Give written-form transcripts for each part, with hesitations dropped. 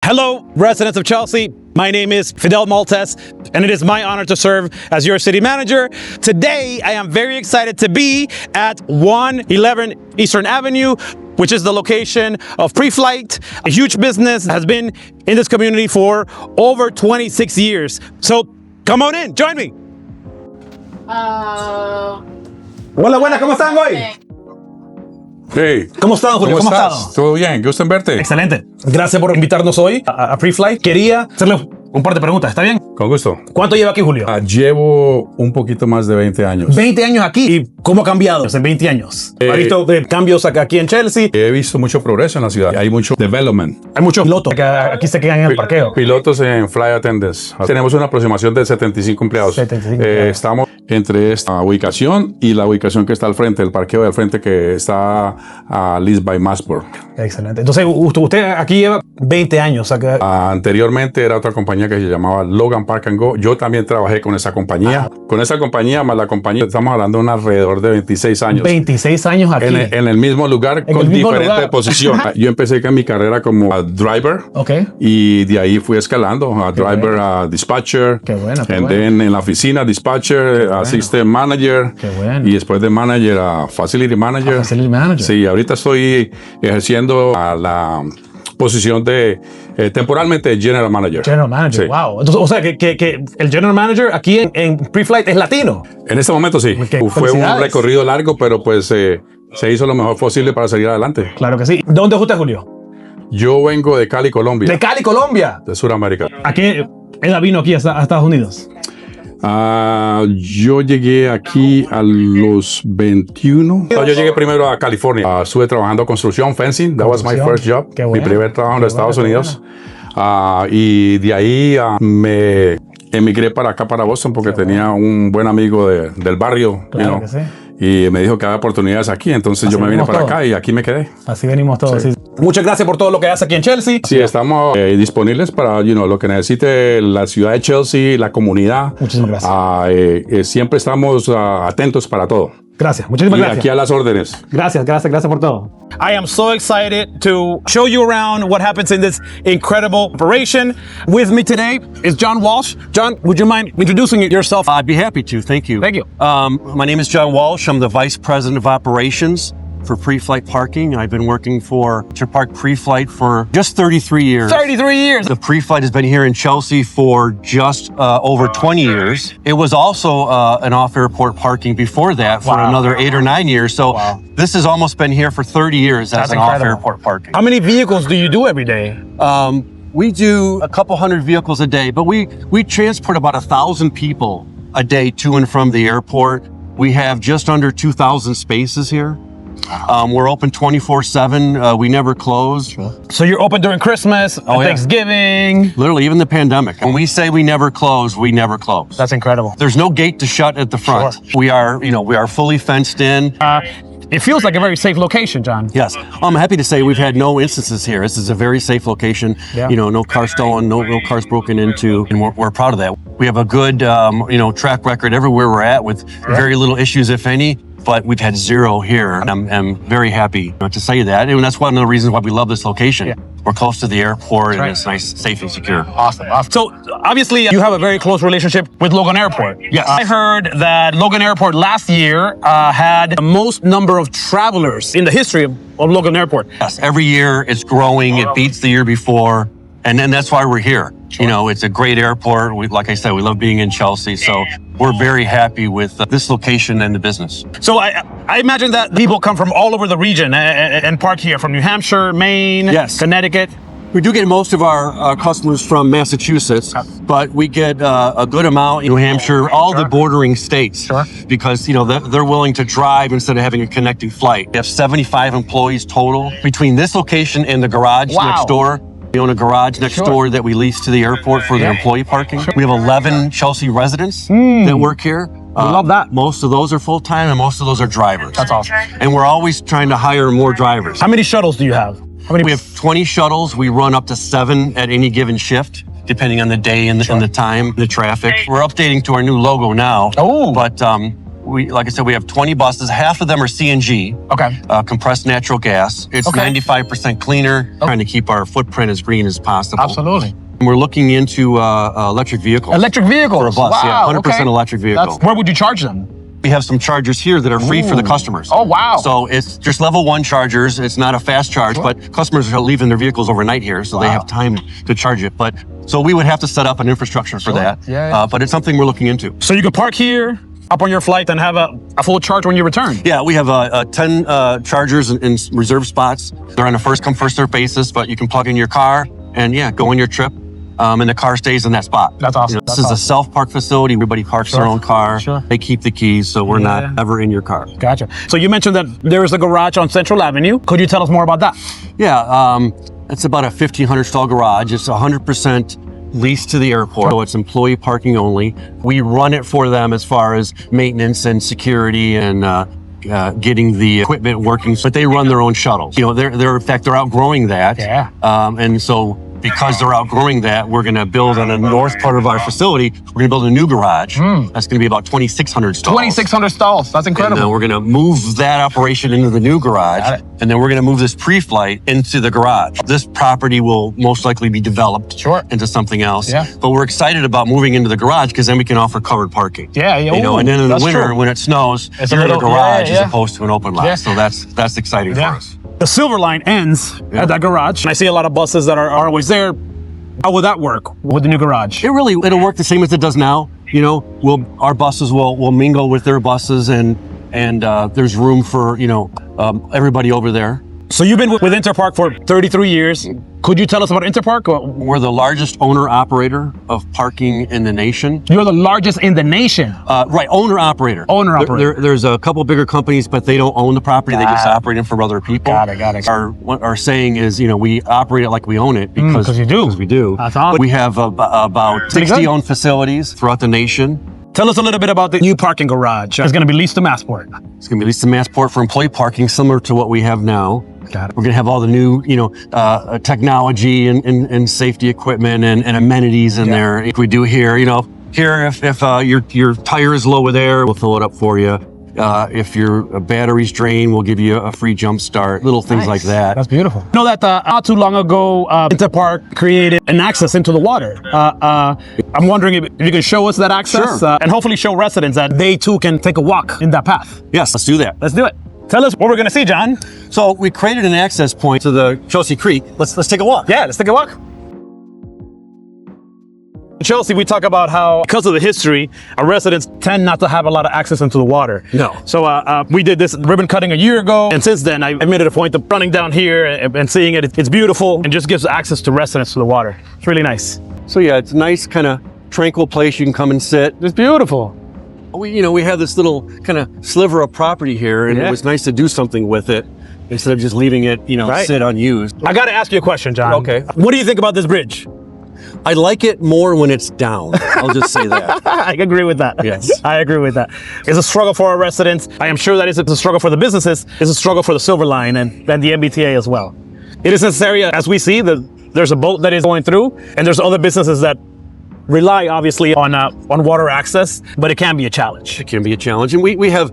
Hello, residents of Chelsea. My name is Fidel Maltez, and it is my honor to serve as your city manager. Today, I am very excited to be at 111 Eastern Avenue, which is the location of PreFlight. A huge business has been in this community for over 26 years. So come on in, join me. Hola, buenas, ¿cómo están hoy? Hey, ¿Cómo están, Julio? ¿Cómo estás? estás? ¿Todo bien? Gusto en verte. Excelente. Gracias por invitarnos hoy a PreFlight. Quería hacerle un par de preguntas, ¿está bien? Con gusto. ¿Cuánto lleva aquí, Julio? Llevo un poquito más de 20 años. 20 años aquí. ¿Y cómo ha cambiado en 20 años? ¿Ha visto cambios aquí en Chelsea? He visto mucho progreso en la ciudad. Hay mucho development. Hay muchos pilotos que aquí se quedan en el parqueo. Pilotos en flight attendants. Tenemos una aproximación de 75 empleados. 75 empleados. Estamos entre esta ubicación y la ubicación que está al frente, el parqueo del frente que está a Leeds by Masburg. Excelente. Entonces, usted aquí lleva 20 años. Anteriormente era otra compañía que se llamaba Logan Park and Go. Yo también trabajé con esa compañía. Con esa compañía más la compañía, estamos hablando de alrededor de 26 años. 26 años aquí. En el mismo lugar, con diferente posición. Yo empecé con mi carrera como driver. Y de ahí fui escalando a driver, a dispatcher. Qué bueno. En la oficina, dispatcher, assistant manager. Qué bueno. Y después de manager a facility manager. Facility manager. Sí, ahorita estoy ejerciendo a la posición de temporalmente General Manager. General Manager, sí. Wow. Entonces, o sea, que el General Manager aquí en PreFlight es latino. En este momento sí. Fue un recorrido largo, pero pues se hizo lo mejor posible para salir adelante. Claro que sí. ¿De dónde es usted, Julio? Yo vengo de Cali, Colombia. ¿De Cali, Colombia? De Sudamérica. ¿A qué edad vino aquí a Estados Unidos? Yo llegué aquí a los 21. Yo llegué primero a California. Estuve trabajando construcción, fencing. That was my first job. Bueno. Mi primer trabajo en los Estados Unidos. Y de ahí me emigré para acá, para Boston, porque tenía un buen amigo del barrio. Claro que sí. Y me dijo que había oportunidades aquí, entonces yo me vine para acá y aquí me quedé. Así venimos todos. Sí. Sí. Muchas gracias por todo lo que hace aquí en Chelsea. Sí, estamos disponibles para lo que necesite la ciudad de Chelsea, la comunidad. Muchísimas gracias. Siempre estamos atentos para todo. Gracias, muchísimas gracias. Aquí a las órdenes. Gracias por todo. I am so excited to show you around what happens in this incredible operation. With me today is John Walsh. John, would you mind introducing yourself? I'd be happy to. Thank you. Thank you. My name is John Walsh. I'm the Vice President of Operations for PreFlight Parking. I've been working for Park PreFlight for just 33 years. 33 years. The PreFlight has been here in Chelsea for just over 20 years. It was also an off-airport parking before that for another 8 or 9 years. So this has almost been here for 30 years as an off-airport parking. How many vehicles do you do every day? We do a couple hundred vehicles a day, but we transport about 1,000 people a day to and from the airport. We have just under 2,000 spaces here. We're open 24/7. We never close. So you're open during Christmas, Thanksgiving. Literally, even the pandemic. When we say we never close, we never close. That's incredible. There's no gate to shut at the front. Sure. We are fully fenced in. It feels like a very safe location, John. Yes, I'm happy to say we've had no instances here. This is a very safe location. Yeah. No cars stolen, no cars broken into, and we're proud of that. We have a good, track record everywhere we're at with very little issues, if any. But we've had zero here, and I'm very happy to say that. And that's one of the reasons why we love this location. Yeah. We're close to the airport, and it's nice, safe, and secure. Awesome. So, obviously, you have a very close relationship with Logan Airport. Yes. I heard that Logan Airport last year had the most number of travelers in the history of Logan Airport. Yes, every year it's growing. It beats the year before. And then that's why we're here. Sure. It's a great airport. Like I said, we love being in Chelsea. So we're very happy with this location and the business. So I imagine that people come from all over the region and park here, from New Hampshire, Maine, Connecticut. We do get most of our customers from Massachusetts, but we get a good amount in New Hampshire, all the bordering states, because they're willing to drive instead of having a connecting flight. We have 75 employees total between this location and the garage next door. We own a garage next door that we lease to the airport for their employee parking. We have 11 Chelsea residents that work here. I love that. Most of those are full-time and most of those are drivers. That's awesome. And we're always trying to hire more drivers. How many shuttles do you have? We have 20 shuttles. We run up to 7 at any given shift, depending on the day and the time, the traffic. We're updating to our new logo now. Oh. But like I said, we have 20 buses. Half of them are CNG. Okay. Compressed natural gas. It's Okay. 95% cleaner, trying to keep our footprint as green as possible. Absolutely. And we're looking into electric vehicles. Electric vehicles. For a bus, yeah, Wow, 100% okay. electric vehicle. Where would you charge them? We have some chargers here that are free for the customers. Oh, wow. So it's just level 1 chargers. It's not a fast charge, but customers are leaving their vehicles overnight here, so they have time to charge it. But so we would have to set up an infrastructure for that. Yeah. But it's something we're looking into. So you can park here, up on your flight, and have a full charge when you return. Yeah, we have 10 chargers in reserve spots. They're on a first come, first served basis, but you can plug in your car and go on your trip. And the car stays in that spot. That's awesome. This is a self-park facility. Everybody parks their own car. Sure. They keep the keys, so we're not ever in your car. Gotcha. So you mentioned that there is a garage on Central Avenue. Could you tell us more about that? Yeah, it's about a 1,500 stall garage. It's 100% leased to the airport, so it's employee parking only. We run it for them as far as maintenance and security and getting the equipment working, but they run their own shuttles. They're in fact, they're outgrowing that. Yeah. And so because they're outgrowing that, we're going to build on the north part of our facility, we're going to build a new garage. That's going to be about 2,600 stalls. 2,600 stalls. That's incredible. And we're going to move that operation into the new garage. And then we're going to move this pre-flight into the garage. This property will most likely be developed into something else. Yeah. But we're excited about moving into the garage because then we can offer covered parking. Yeah. And then in the winter, when it snows, you're in a garage as yeah. opposed to an open lot. Yeah. So that's exciting for us. The Silver Line ends at that garage. I see a lot of buses that are always there. How would that work with the new garage? It'll work the same as it does now. Our buses will mingle with their buses, and there's room for everybody over there. So you've been with Interpark for 33 years. Could you tell us about Interpark? We're the largest owner-operator of parking in the nation. You're the largest in the nation. Right, owner-operator. Owner-operator. There's a couple bigger companies, but they don't own the property. They just operate them for other people. Got it. Our saying is, we operate it like we own it because you do. Because we do. That's awesome. We have about 60 owned facilities throughout the nation. Tell us a little bit about the new parking garage. It's going to be leased to Massport. It's going to be leased to Massport for employee parking, similar to what we have now. Got it. We're going to have all the new, technology and safety equipment and amenities in there. If we do here, if your tire is low with air, we'll fill it up for you. If your battery's drained, we'll give you a free jump start. Little things like that. That's beautiful. You know that not too long ago, Interpark created an access into the water. I'm wondering if you can show us that access and hopefully show residents that they too can take a walk in that path. Yes, let's do that. Let's do it. Tell us what we're going to see, John. So we created an access point to the Chelsea Creek. Let's take a walk. Yeah, let's take a walk. Chelsea, we talk about how, because of the history, our residents tend not to have a lot of access into the water. No. So we did this ribbon cutting a year ago, and since then I made it a point of running down here and seeing it. It's beautiful and just gives access to residents to the water. It's really nice. So yeah, it's a nice kind of tranquil place you can come and sit. It's beautiful. We have this little kind of sliver of property here, and it was nice to do something with it instead of just leaving it, sit unused. I got to ask you a question, John. Okay. What do you think about this bridge? I like it more when it's down. I'll just say that. I agree with that. Yes. I agree with that. It's a struggle for our residents. I am sure that it's a struggle for the businesses. It's a struggle for the Silver Line and the MBTA as well. It is necessary, as we see, that there's a boat that is going through, and there's other businesses that rely obviously on water access, but it can be a challenge. It can be a challenge, and we have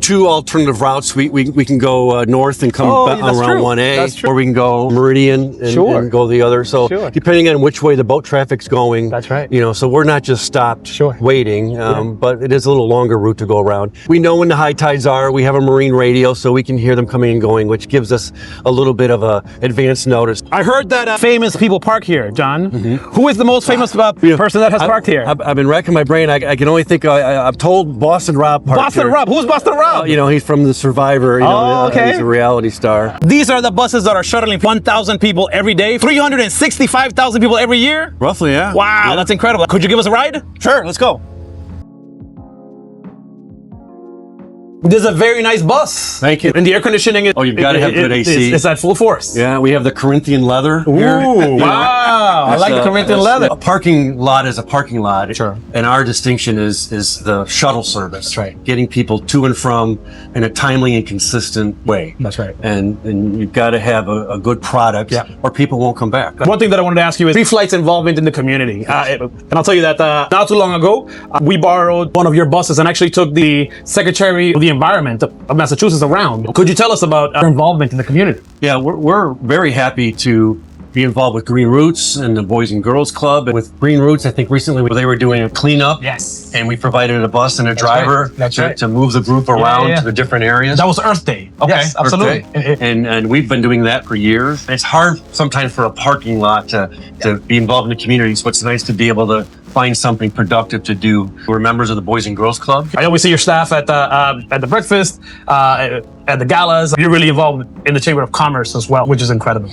two alternative routes. We can go north and come around 1A, or we can go Meridian and go the other. So depending on which way the boat traffic's going, that's right. So we're not just stopped waiting, but it is a little longer route to go around. We know when the high tides are. We have a marine radio, so we can hear them coming and going, which gives us a little bit of a advanced notice. I heard that famous people park here, John. Who is the most famous person that has parked here? I've been racking my brain. I can only think. I'm told Boston Rob parked Boston here. Rob. Who's Boston Rob? He's from The Survivor. He's a reality star. These are the buses that are shuttling 1,000 people every day, 365,000 people every year? Roughly, yeah. Wow, that's incredible. Could you give us a ride? Sure, let's go. This is a very nice bus. Thank you. And the air conditioning is... Oh, you've got to have good AC. It's at full force. Yeah, we have the Corinthian leather here. Ooh, wow. I like the Corinthian leather. A parking lot is a parking lot. Sure. And our distinction is the shuttle service. That's right. Getting people to and from in a timely and consistent way. That's right. And you've got to have a good product, or people won't come back. One thing that I wanted to ask you is PreFlight's involvement in the community. And I'll tell you that not too long ago, we borrowed one of your buses and actually took the Secretary of the Environment of Massachusetts around. Could you tell us about our involvement in the community? Yeah, we're very happy to be involved with Green Roots and the Boys and Girls Club. And with Green Roots, I think recently they were doing a cleanup. Yes. And we provided a bus and a driver to move the group around to the different areas. That was Earth Day. Okay, yes, absolutely. And we've been doing that for years. It's hard sometimes for a parking lot to be involved in the community. So it's nice to be able to find something productive to do. We're members of the Boys and Girls Club. I always see your staff at the breakfast, at the galas. You're really involved in the Chamber of Commerce as well, which is incredible.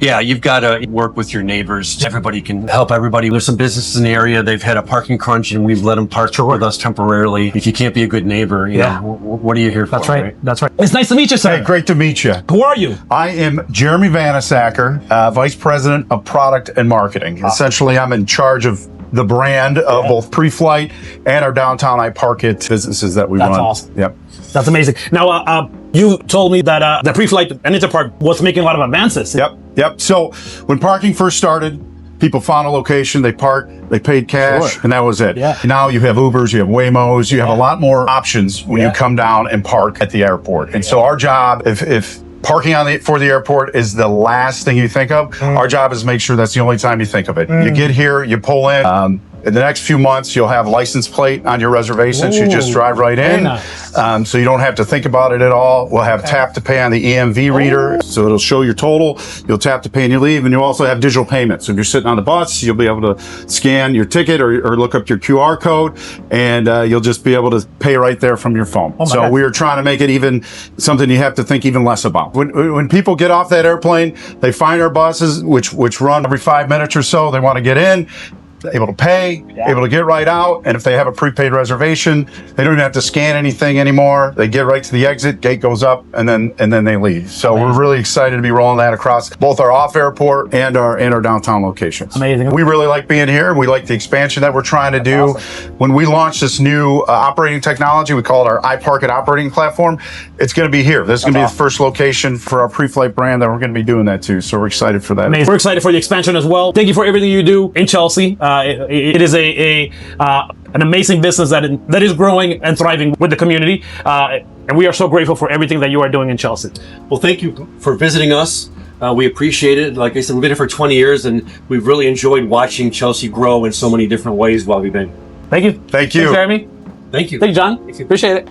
Yeah, you've got to work with your neighbors. Everybody can help everybody. There's some businesses in the area. They've had a parking crunch, and we've let them park with us temporarily. If you can't be a good neighbor, you know, what are you here for? That's right. That's right. It's nice to meet you, sir. Hey, great to meet you. Who are you? I am Jeremy Vanasacker, Vice President of Product and Marketing. Essentially, I'm in charge of the brand of both PreFlight and our downtown I Park It businesses that we run. That's awesome. Yep. That's amazing. Now, you told me that the PreFlight and Interpark was making a lot of advances. Yep. So when parking first started, people found a location, they parked, they paid cash, and that was it. Yeah. Now you have Ubers, you have Waymos, you have a lot more options when you come down and park at the airport. And so our job, if parking for the airport is the last thing you think of, our job is to make sure that's the only time you think of it. You get here, you pull in. In the next few months, you'll have license plate on your reservations. You just drive right in. So you don't have to think about it at all. We'll have tap to pay on the EMV reader. So it'll show your total. You'll tap to pay and you leave. And you'll also have digital payments. So if you're sitting on the bus, you'll be able to scan your ticket or look up your QR code, and you'll just be able to pay right there from your phone. So we are trying to make it even something you have to think even less about. When people get off that airplane, they find our buses, which run every 5 minutes or so. They want to get in, able to pay, able to get right out. And if they have a prepaid reservation, they don't even have to scan anything anymore. They get right to the exit, gate goes up, and then they leave. So we're really excited to be rolling that across both our off-airport and our downtown locations. Amazing. We really like being here. We like the expansion that we're trying to do. Awesome. When we launch this new operating technology, we call it our I Park It operating platform. It's going to be here. This is going to be the first location for our PreFlight brand that we're going to be doing that to. So we're excited for that. Amazing. We're excited for the expansion as well. Thank you for everything you do in Chelsea. It is an amazing business that is growing and thriving with the community. And we are so grateful for everything that you are doing in Chelsea. Well, thank you for visiting us. We appreciate it. Like I said, we've been here for 20 years, and we've really enjoyed watching Chelsea grow in so many different ways while we've been. Thank you. Thank you. Thanks, Jeremy. Thank you. Thank you, John. Appreciate it.